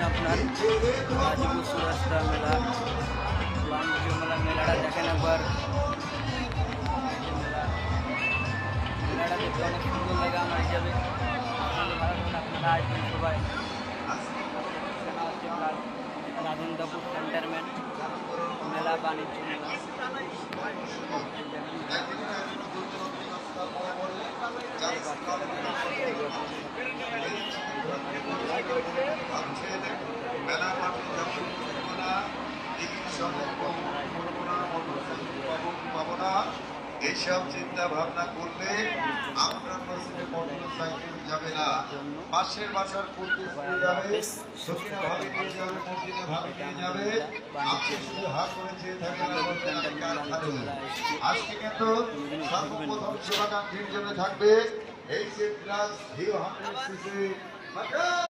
আপনার গাজীপুর চৌরাস্তা মেলা, বাণিজ্য মেলা। মেলাটা দেখেন একবার, মেলাটা দেখতে অনেক সুন্দর লাগে আমার হিসাবে। আপনারা আসবেন সবাই। রাজেন্দ্রপুর ক্যান্টনমেন্ট মেলা, বাণিজ্য মেলা। এইসব চিন্তা ভাবনা করলে আপনার মোটরসাইকেল যাবে না, পাশের বাসার করতে যাবে, সখিনা ভাবে নিয়ে যাবে, মন্দিরে ভাবে নিয়ে যাবে। আপনি শুধু হাত করে চেয়ে থাকেন আজকে কিন্তু সর্বপ্রথম সেবা গান্ধীর জন্য থাকবে এই হিরো 100cc